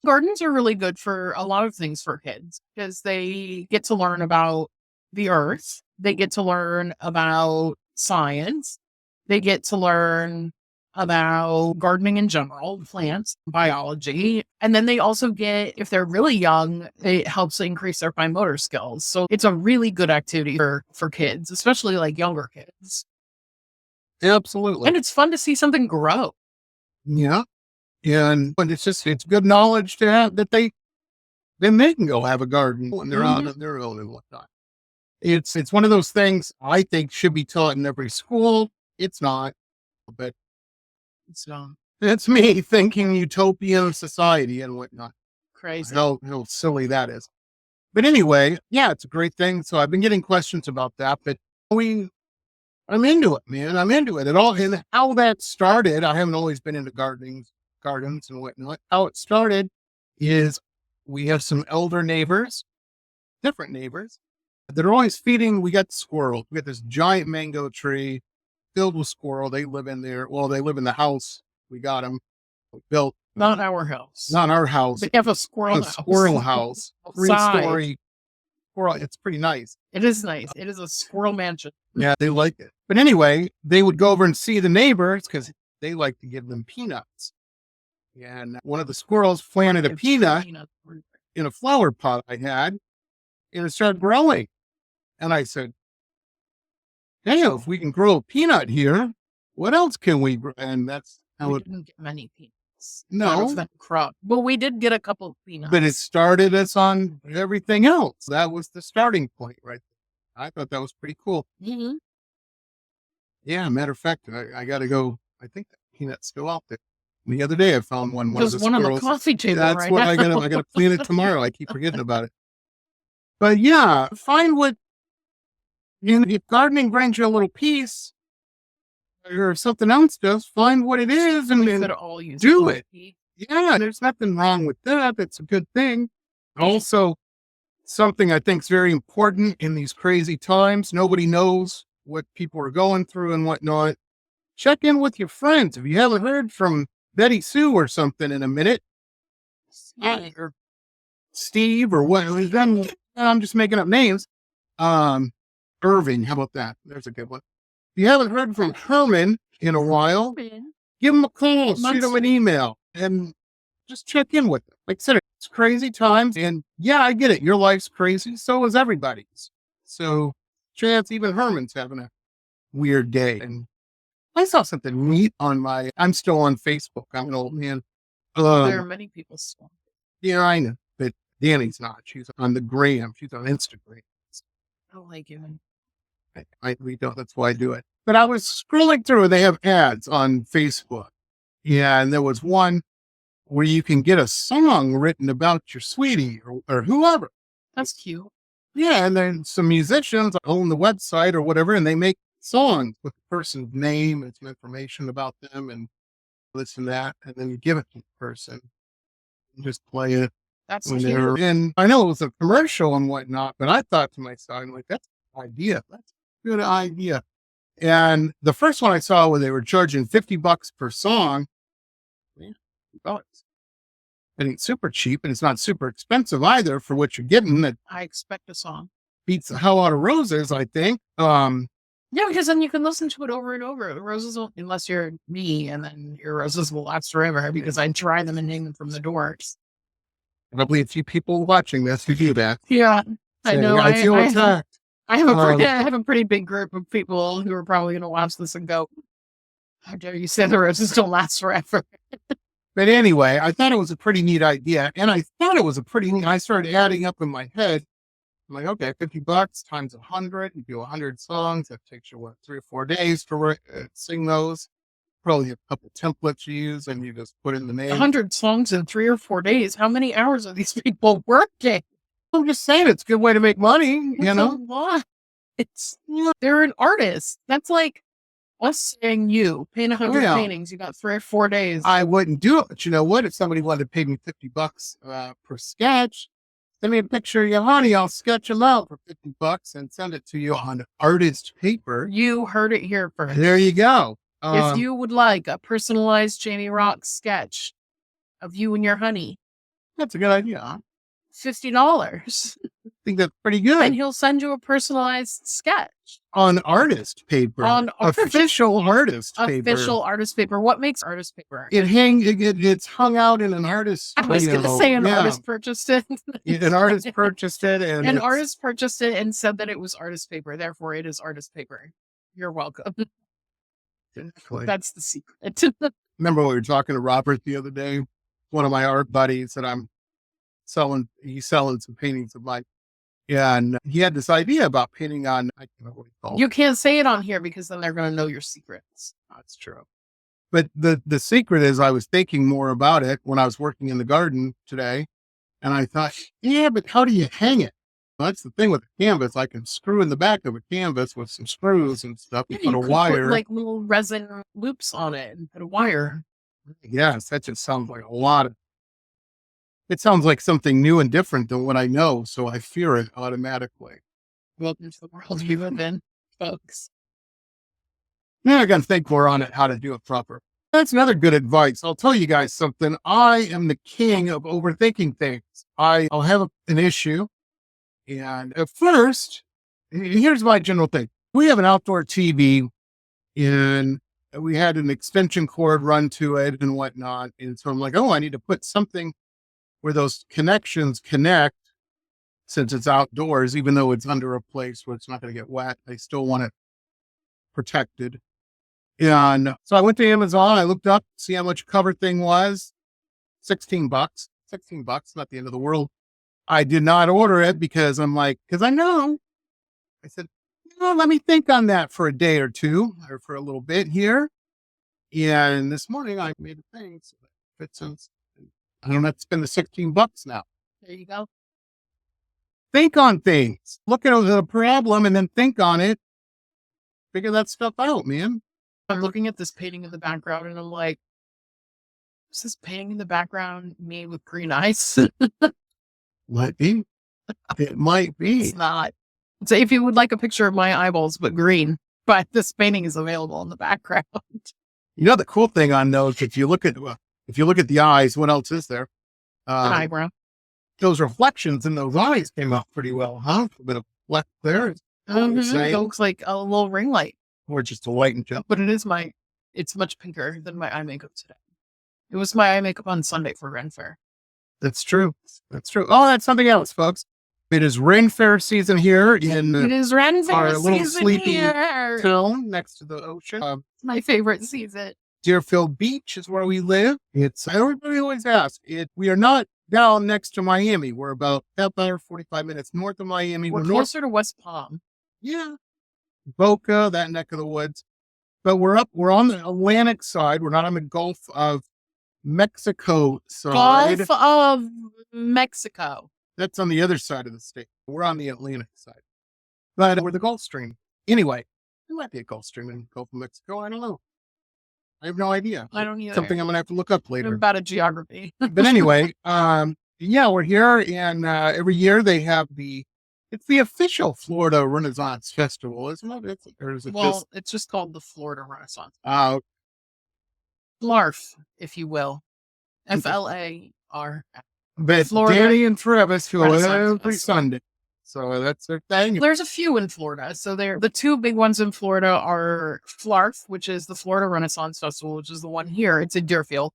Gardens are really good for a lot of things for kids because they get to learn about the earth. They get to learn about science. They get to learn about gardening in general, plants, biology. And then they also get, if they're really young, it helps increase their fine motor skills. So it's a really good activity for kids, especially like younger kids. Absolutely. And it's fun to see something grow. Yeah. But it's good knowledge to have that then they can go have a garden when they're out on their own and whatnot. It's one of those things I think should be taught in every school. It's not, but It's not it's me thinking utopian society and whatnot. crazy. How silly that is. But anyway, yeah, it's a great thing. So I've been getting questions about that, but I'm into it, man. I'm into it. And how that started, I haven't always been into gardens and whatnot. How it started is we have some elder neighbors, different neighbors, that are always feeding. We got squirrels. We got this giant mango tree filled with squirrel. They live in there. Well, they live in the house. We got them built. Not our house. Not our house. They have a squirrel house. Squirrel house. Outside. 3-story squirrel. It's pretty nice. It is nice. It is a squirrel mansion. Yeah, they like it. But anyway, they would go over and see the neighbors because they like to give them peanuts. And one of the squirrels planted a peanut in a flower pot I had, and it started growing. And I said, hey, if we can grow a peanut here, what else can we grow? And that's how we didn't get many peanuts. No. That crop. Well, we did get a couple of peanuts. But it started us on everything else. That was the starting point, right? I thought that was pretty cool. Mm-hmm. Yeah, matter of fact, I got to go. I think that peanut's still out there. The other day I found one. There's one on the coffee table. That's right what now. I gotta plant it tomorrow. I keep forgetting about it. But yeah, find what if gardening brings you a little peace, or something else does. Find what it is and then all use do it. Yeah, there's nothing wrong with that. That's a good thing. Also, something I think is very important in these crazy times. Nobody knows what people are going through and whatnot. Check in with your friends. If you haven't heard from Betty Sue or something in a minute, or Steve or what, I'm just making up names. Irving, how about that? There's a good one. If you haven't heard from Herman in a while, give him a call, shoot him an email, and just check in with them. Like I said, it's crazy times, and yeah, I get it. Your life's crazy, so is everybody's. So, chance even Herman's having a weird day. And I saw something neat I'm still on Facebook. I'm an old man. There are many people still. Yeah, I know. But Dani's not. She's on the gram. She's on Instagram. I don't like you. We don't. That's why I do it. But I was scrolling through and they have ads on Facebook. Yeah. And there was one where you can get a song written about your sweetie or whoever. That's cute. Yeah. And then some musicians own the website or whatever, and they make songs with the person's name and some information about them and this and that. And then you give it to the person and just play it. That's when cute. they're in. I know it was a commercial and whatnot, but I thought to myself, I'm like, that's an idea. That's a good idea. And the first one I saw where they were charging $50 per song, $50. It ain't super cheap and it's not super expensive either for what you're getting. That I expect a song. beats the hell out of Roses, I think. Yeah, because then you can listen to it over and over. Roses will, unless you're me, and then your roses will last forever because I dry them and hang them from the doors. Probably a few people watching this who do that. Yeah, I know. I feel attacked. I have a pretty big group of people who are probably going to watch this and go, "How dare you say the roses don't last forever?" But anyway, I thought it was a pretty neat idea, and I started adding up in my head. I'm like, okay, $50 times 100, you do 100 songs. That takes you 3 or 4 days to sing those. Probably a couple templates you use, and you just put in the name. 100 songs in 3 or 4 days. How many hours are these people working? I'm just saying, it's a good way to make money. That's a lot. They're an artist. That's like us saying you paint 100 paintings. You got 3 or 4 days. I wouldn't do it, but you know what? If somebody wanted to pay me $50 per sketch, send me a picture of your honey. I'll sketch them out for $50 and send it to you on artist paper. You heard it here first. There you go. If you would like a personalized Jamie Roxx sketch of you and your honey, that's a good idea. Huh? $50. think that's pretty good. And he'll send you a personalized sketch. On artist paper. Official artist paper. Official artist paper. What makes artist paper? It's hung out in an artist. I was going to say artist purchased it. An artist purchased it. And an artist purchased it and said that it was artist paper. Therefore, it is artist paper. You're welcome. Exactly. That's the secret. Remember we were talking to Robert the other day? One of my art buddies that he's selling some paintings of mine. Yeah, and he had this idea about painting on, I don't know what he called it. You can't say it on here because then they're going to know your secrets. That's true. But the secret is I was thinking more about it when I was working in the garden today. And I thought, yeah, but how do you hang it? Well, that's the thing with the canvas. I can screw in the back of a canvas with some screws and stuff. Yeah, put a wire. Put like little resin loops on it and put a wire. Yes, that just sounds like it sounds like something new and different than what I know, so I fear it automatically. Welcome to the world we live in, folks. Yeah, I got to think more on it, how to do it proper. That's another good advice. I'll tell you guys something. I am the king of overthinking things. I'll have an issue, and at first, here's my general thing. We have an outdoor TV, and we had an extension cord run to it and whatnot, and so I'm like, oh, I need to put something where those connections connect, since it's outdoors, even though it's under a place where it's not going to get wet. I still want it protected. And so I went to Amazon. I looked up, see how much a cover thing was. $16. $16, not the end of the world. I did not order it because I know. I said, let me think on that for a day or two, or for a little bit here. And this morning I made a thing so that fits in. I don't have to spend the $16 now. There you go. Think on things. Look at the problem and then think on it. Figure that stuff out, man. I'm looking at this painting in the background and I'm like, is this painting in the background made with green ice? Might be. It might be. It's not. So if you would like a picture of my eyeballs, but green, but this painting is available in the background. You know, the cool thing on those, if you look at the eyes, what else is there? An eyebrow. Those reflections in those eyes came out pretty well, huh? A bit of fleck there. It looks like a little ring light. Or just a light and jump. But it's much pinker than my eye makeup today. It was my eye makeup on Sunday for Ren Fair. That's true. Oh, that's something else, folks. It is Ren Fair season here it is Ren Fair our little season sleepy here. town next to the ocean. My favorite season. Deerfield Beach is where we live. Everybody always asks. We are not down next to Miami. We're about 45 minutes north of Miami. We're closer to West Palm. Yeah. Boca, that neck of the woods. But we're on the Atlantic side. We're not on the Gulf of Mexico side. Gulf of Mexico. That's on the other side of the state. We're on the Atlantic side. But we're the Gulf Stream. Anyway, there might be a Gulf Stream in the Gulf of Mexico. I don't know. I have no idea. I don't either. Something I'm going to have to look up later. About a geography. But anyway, we're here. And every year they have it's the official Florida Renaissance Festival, isn't it? It's just called the Florida Renaissance. FLARF, if you will. FLAR. But Florida Dani and Travis go Renaissance every Sunday. So that's their thing. There's a few in Florida. So the two big ones in Florida are FLARF, which is the Florida Renaissance Festival, which is the one here. It's in Deerfield.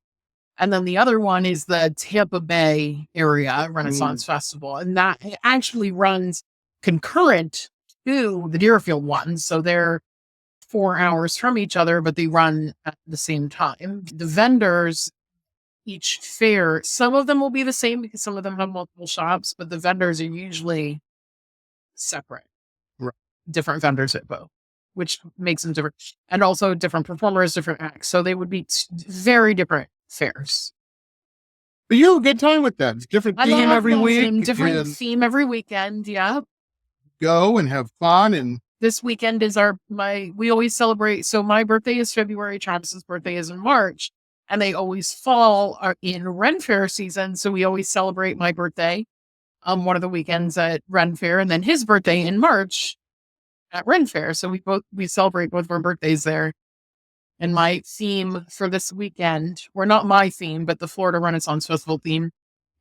And then the other one is the Tampa Bay area Renaissance Festival. And that actually runs concurrent to the Deerfield one. So they're 4 hours from each other, but they run at the same time. The vendors, each fair, some of them will be the same because some of them have multiple shops, but the vendors are usually separate. Right. Different vendors at both, which makes them different. And also different performers, different acts. So they would be very different fairs. But you have a good time with them. It's different theme every week. Different theme every weekend. Yeah. Go and have fun. And this weekend is we always celebrate. So my birthday is February. Travis's birthday is in March. And they always fall in Ren Fair season. So we always celebrate my birthday one of the weekends at Ren Fair. And then his birthday in March at Ren Fair. So we celebrate both of our birthdays there. And my theme for this weekend, or not my theme, but the Florida Renaissance Festival theme,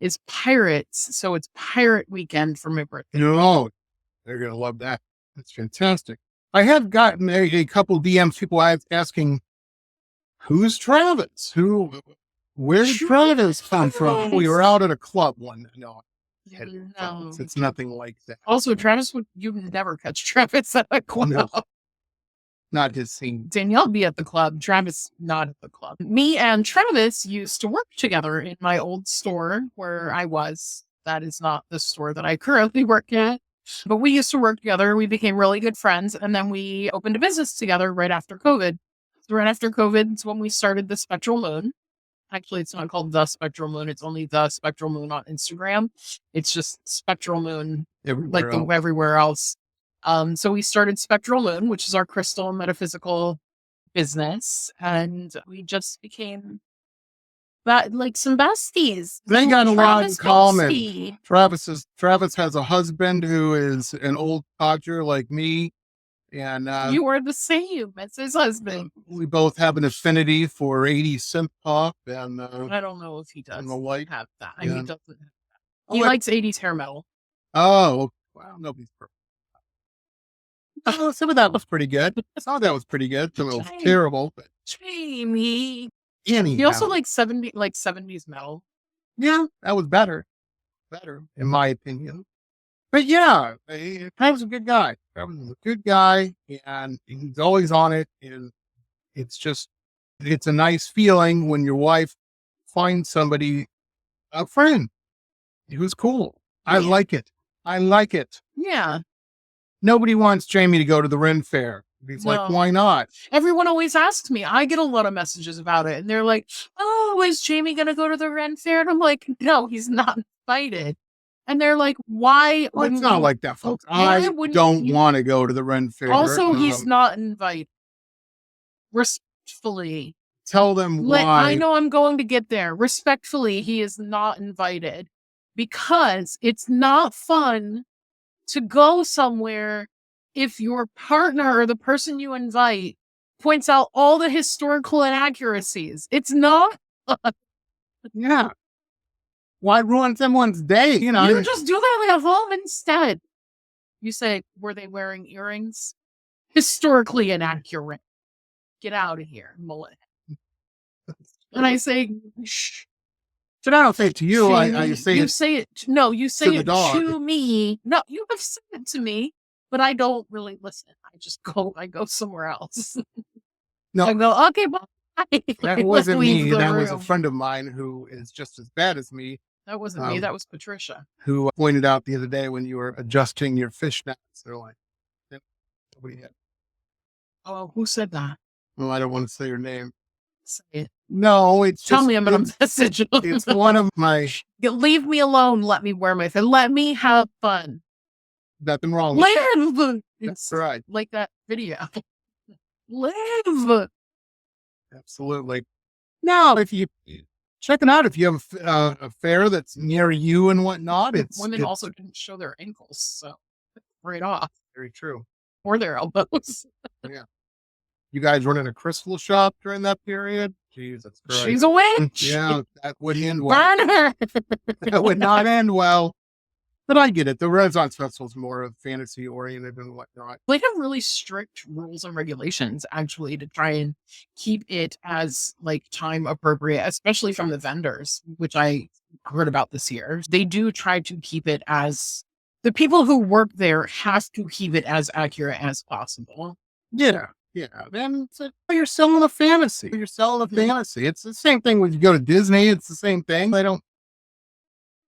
is pirates. So it's pirate weekend for my birthday. No, they're going to love that. That's fantastic. I have gotten a couple DMs, people asking, who's Travis? Where did Travis come from? We were out at a club one night. No, it's nothing like that. Also, you'd never catch Travis at a club. No, not his scene. Danielle be at the club, Travis not at the club. Me and Travis used to work together in my old store where I was. That is not the store that I currently work at. But we used to work together. We became really good friends. And then we opened a business together right after COVID. So right after COVID is when we started the Spectral Moon. Actually, it's not called the Spectral Moon. It's only the Spectral Moon on Instagram. It's just Spectral Moon, everywhere else. So we started Spectral Moon, which is our crystal and metaphysical business. And we just became some besties. They got a lot in common. Travis has a husband who is an old codger like me. And you are the same as his husband. We both have an affinity for 80s synth pop, and I don't know if he does have that. Yeah. He doesn't have that. He likes 80s hair metal. Oh, well, nobody's perfect. Some of that was pretty good. Some of that was pretty good. Some of it was terrible. But Jamie. Anyhow. He also likes 70s metal. Yeah, that was better, in my opinion. But yeah, Travis is a good guy. Travis is a good guy, and he's always on it. And it's a nice feeling when your wife finds somebody, a friend, who's cool. I like it. Yeah. Nobody wants Jamie to go to the Ren Fair. He's like, why not? Everyone always asks me. I get a lot of messages about it. And they're like, oh, is Jamie going to go to the Ren Fair? And I'm like, no, he's not invited. And they're like, why? Well, it's not like that, folks. I don't want to go to the Ren Fair. Also, he's not invited. Respectfully. Tell them why. I know I'm going to get there. Respectfully, he is not invited. Because it's not fun to go somewhere if your partner or the person you invite points out all the historical inaccuracies. It's not fun. Yeah. Why ruin someone's day? You just do that at home instead. You say, were they wearing earrings? Historically inaccurate. Get out of here, mullet. And I say, shh. So I don't say it to you. I say you say it. No, you say it to me. No, you have said it to me, but I don't really listen. I go somewhere else. No, I go, okay, bye. That wasn't me. That was a friend of mine who is just as bad as me. That wasn't me. That was Patricia. Who pointed out the other day when you were adjusting your fishnets. They're like, nobody had. Oh, who said that? Well, I don't want to say your name. Say it. No, it's Tell me I'm going to message. It's one of my. Leave me alone. Let me wear my thing. Let me have fun. Nothing wrong with Live. That's right. Like that video. Live. Absolutely. Now, if you check it out, if you have a fair that's near you and whatnot, women also didn't show their ankles, so right off. Very true. Or their elbows. Yeah. You guys running a crystal shop during that period? Jeez, that's great. She's a witch. Yeah, that would end well. Burn her. That would not end well. But I get it. The Renaissance Festival is more of fantasy oriented and whatnot. They have really strict rules and regulations actually to try and keep it as time appropriate, especially from the vendors, which I heard about this year. They do try to keep it as the people who work there have to keep it as accurate as possible. Yeah. Yeah. Then you're selling a fantasy. It's the same thing when you go to Disney. It's the same thing.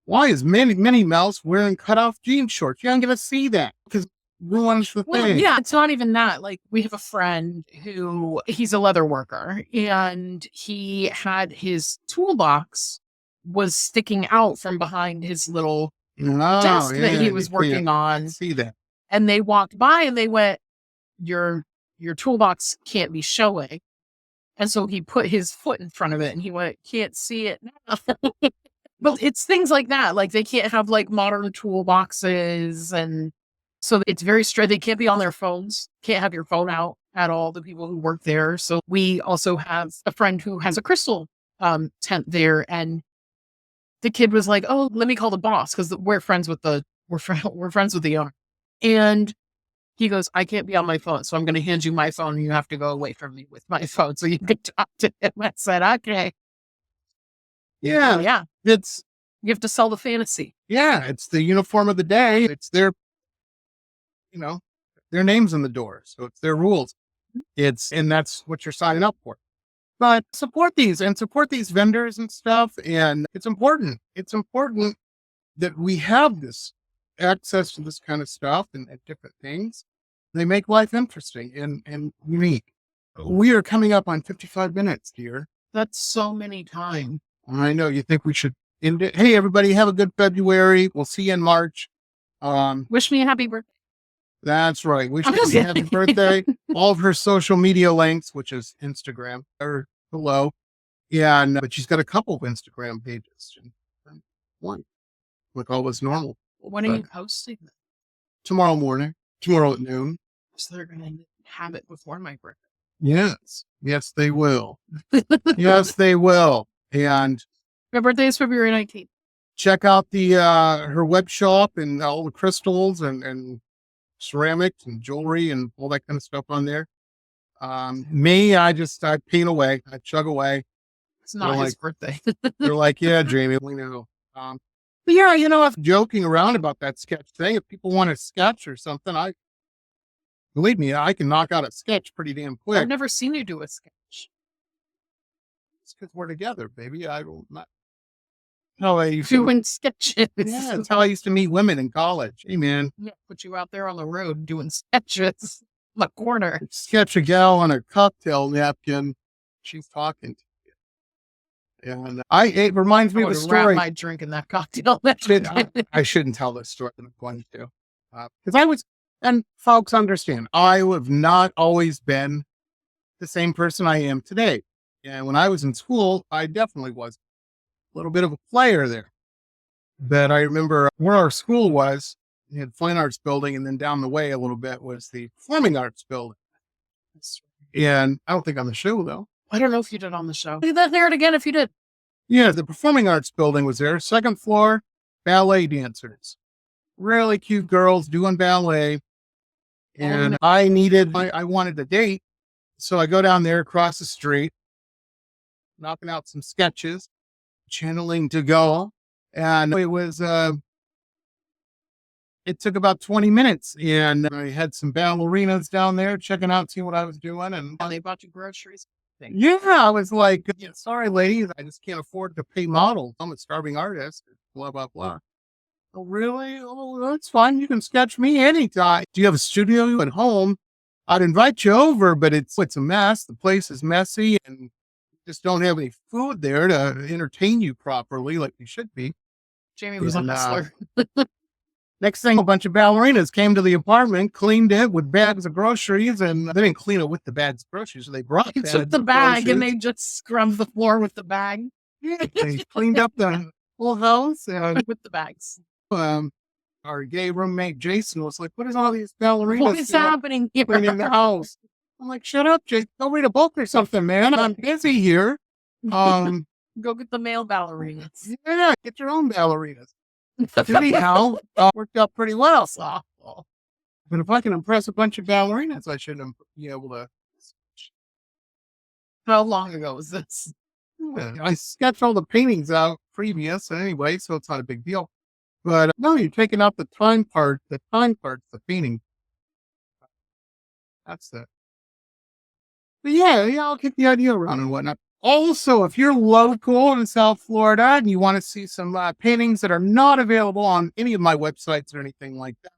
Why is Minnie Mouse wearing cutoff jean shorts? You don't get to see that because ruins the thing. Yeah, it's not even that. We have a friend who he's a leather worker, and he had his toolbox was sticking out from behind his little desk that he was working on. See that? And they walked by and they went, "Your toolbox can't be showing." And so he put his foot in front of it, and he went, "Can't see it now." But it's things like that. They can't have modern toolboxes. And so it's very strict. They can't be on their phones. Can't have your phone out at all, the people who work there. So we also have a friend who has a crystal tent there. And the kid was like, "Oh, let me call the boss because we're friends with the we're friends with the owner." And he goes, "I can't be on my phone, so I'm going to hand you my phone, and you have to go away from me with my phone so you can talk to him." I said, "Okay, Yeah. yeah, It's, you have to sell the fantasy." yeah, it's the uniform of the day. It's their, you know, their names on the door. So it's their rules. And that's what you're signing up for. But support these vendors and stuff. And it's important. It's important that we have this access to this kind of stuff and different things. They make life interesting and unique. We are coming up on 55 minutes, dear. That's so many times. I know you think we should end it. Hey, everybody, have a good February. We'll see you in March. Wish me a happy birthday. That's right. Wish I'm you just a happy kidding. birthday. All of her social media links, which is Instagram, are below. Yeah, but she's got a couple of Instagram pages. One, like always normal. When are you posting them? Tomorrow morning, tomorrow at noon. So they're going to have it before my birthday. Yes, they will. Yes, they will. And My birthday is February 19th. check out the her web shop and all the crystals and ceramics and jewelry and all that kind of stuff on there. Me, I paint away, I chug away. It's not They're his like- birthday. They're like, yeah, Jamie, we know. But yeah, I'm joking around about that sketch thing. If people want to sketch or something, believe me, I can knock out a sketch pretty damn quick. I've never seen you do a sketch. It's because we're together, baby. I will not. How I used to, Doing sketches. yeah, it's how I used to meet women in college. Hey, man, Yeah, put you out there on the road doing sketches in the corner. sketch a gal on a cocktail napkin. She's talking to you. And it reminds me I of a would wrap story. my drink in that cocktail. I shouldn't tell this story, but I'm going to. Because and folks understand, I have not always been the same person I am today. And when I was in school, I definitely was a little bit of a player there. But I remember where our school was, we had fine arts building, and then down the way a little bit was the performing arts building. And I don't think on the show, though. I don't know if you did on the show. Let's hear it again if you did. Yeah, the performing arts building was there. Second floor, ballet dancers. Really cute girls doing ballet. And I wanted a date. So I go down there across the street, knocking out some sketches, channeling to go. And it took about 20 minutes. And I had some ballerinas down there checking out, seeing what I was doing. And they bought you groceries. yeah, I was like, sorry, ladies, I just can't afford to pay models. I'm a starving artist, blah, blah, blah. Oh, really? Oh, that's fine. You can sketch me anytime. Do you have a studio at home? I'd invite you over, but it's a mess. The place is messy and just don't have any food there to entertain you properly like you should be. Jamie was a hustler. Next thing, a bunch of ballerinas came to the apartment, cleaned it with bags of groceries, and they didn't clean it with the bags of groceries. So they brought They bags took the of bag groceries. and they just scrubbed the floor with the bag. Yeah, they cleaned up the whole house. And With the bags. our gay roommate Jason was like, "What is all these ballerinas? What is happening here? cleaning the house?" I'm like, "Shut up, Jason. Go read a book or something, man. I'm busy here." Go get the male ballerinas. Yeah, get your own ballerinas. Anyhow, worked out pretty well. So, but if I can impress a bunch of ballerinas, I should be able to. How long ago was this? I sketched all the paintings out previous anyway, so it's not a big deal. But no, you're taking out the time part. The time part's the painting. That's it. But yeah, I'll get the idea around and whatnot. Also, if you're local in South Florida and you want to see some paintings that are not available on any of my websites or anything like that,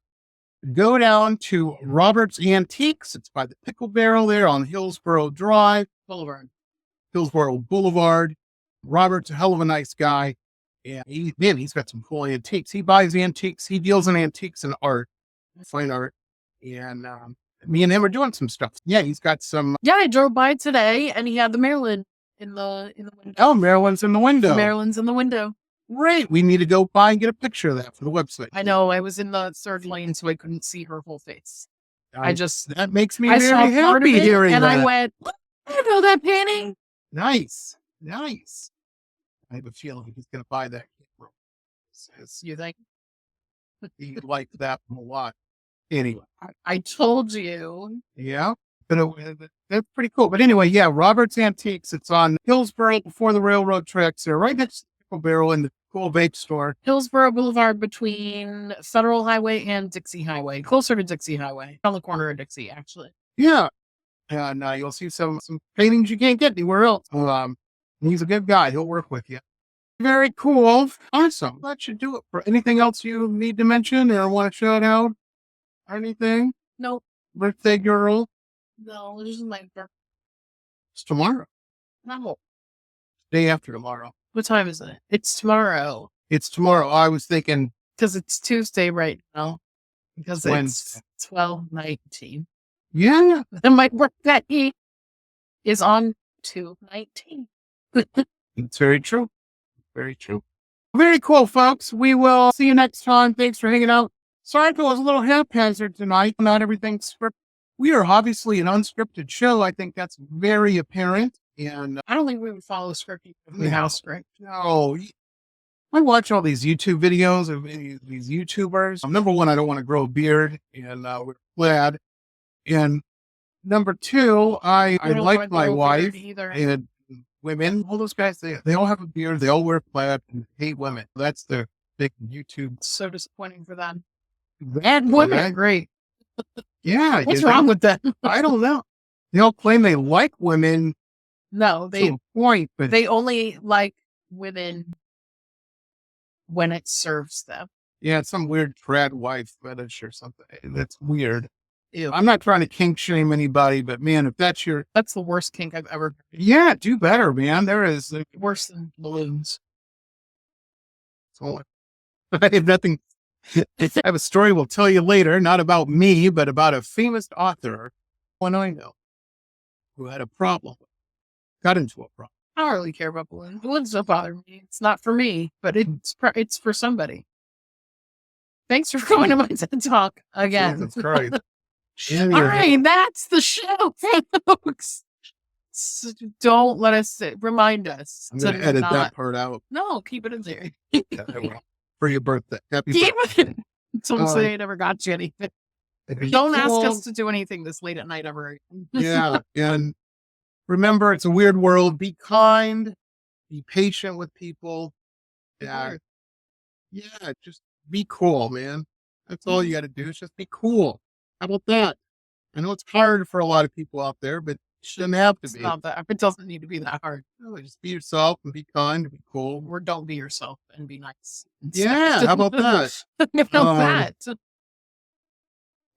go down to Robert's Antiques. It's by the Pickle Barrel there on Hillsborough Drive. Hillsborough Boulevard. Robert's a hell of a nice guy. And he's got some cool antiques. He buys antiques. He deals in antiques and art, fine art. And me and him are doing some stuff. Yeah, he's got some. Yeah, I drove by today and he had the Maryland in the window. Oh, Marilyn's in the window. Maryland's in the window. Great. We need to go by and get a picture of that for the website. I know. I was in the third lane, so I couldn't see her whole face. That makes me I very saw part of happy it, hearing and that. I went, I know that painting. Nice. I have a feeling he's going to buy that. glasses. You think? He liked that a lot. Anyway, I told you. yeah, but that's pretty cool. But anyway, yeah, Robert's Antiques. It's on Hillsborough before the railroad tracks. They're right next to Pickle Barrel in the cool vape store. Hillsborough Boulevard between Federal Highway and Dixie Highway. Closer to Dixie Highway. On the corner of Dixie, actually. Yeah. And you'll see some paintings you can't get anywhere else. He's a good guy. He'll work with you. Very cool. Awesome. That should do it. For anything else you need to mention or want to shout out? Or anything? Nope. Birthday girl? No, this is my birthday. It's tomorrow. No. Day after tomorrow. What time is it? It's tomorrow. It's tomorrow. I was thinking. Because it's Tuesday right now. Because Wednesday. It's 12/19. Yeah. And my birthday is on 2/19. It's very true. Very true. Very cool, folks. We will see you next time. Thanks for hanging out. Sorry if it was a little haphazard tonight. Not everything's scripted. We are obviously an unscripted show. I think that's very apparent. And I don't think we would follow script if we have script. no, I watch all these YouTube videos of these YouTubers. Number one, I don't want to grow a beard, and we're glad. And number two, I like my wife and women. All those guys, they all have a beard. They all wear plaid and hate women. That's their big YouTube. So disappointing for them. And Women are great. Yeah. What's wrong with them? I don't know. They all claim they like women. No, to a point, but they only like women when it serves them. Yeah, it's some weird trad wife fetish or something. That's weird. Ew. I'm not trying to kink shame anybody, but man, if that's that's the worst kink I've ever. Yeah, do better, man. There is worse than balloons. So I have nothing. I have a story we'll tell you later, not about me, but about a famous author, one I know, who had a problem. Got into a problem. I don't really care about balloons. Balloons don't bother me. It's not for me, but it's for somebody. Thanks for coming to my TED Talk again. Jesus Christ. All right, that's the show, folks. So don't let us remind us. I'm going to edit that part out. No, keep it in there. For your birthday. Happy keep birthday. It. Don't say I never got you anything. Don't ask us to do anything this late at night ever. Yeah, and remember, it's a weird world. Be kind. Be patient with people. Yeah, just be cool, man. That's all you got to do is just be cool. How about that? I know it's hard for a lot of people out there, but it shouldn't have to be. Not that. It doesn't need to be that hard. No, just be yourself and be kind and be cool. Or don't be yourself and be nice. Yeah, how about that? How about that?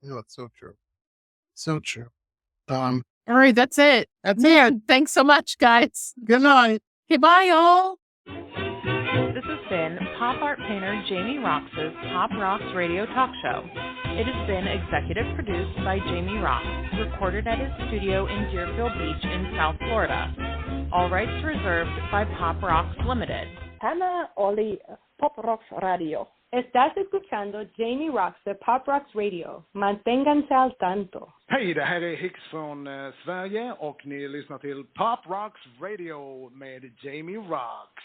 No, it's so true. So true. All right, that's it. That's it. Thanks so much, guys. Good night. Okay, bye, y'all. This has been pop art painter Jamie Roxx's Pop Roxx Radio Talk Show. It has been executive produced by Jamie Roxx, recorded at his studio in Deerfield Beach in South Florida. All rights reserved by Pop Roxx Limited. Hannah Oli, Pop Roxx Radio. Estás escuchando Jamie Roxx de Pop Roxx Radio. Manténganse al tanto. Hej, det här är Hicks från Sverige och ni lyssnar till Pop Roxx Radio med Jamie Roxx.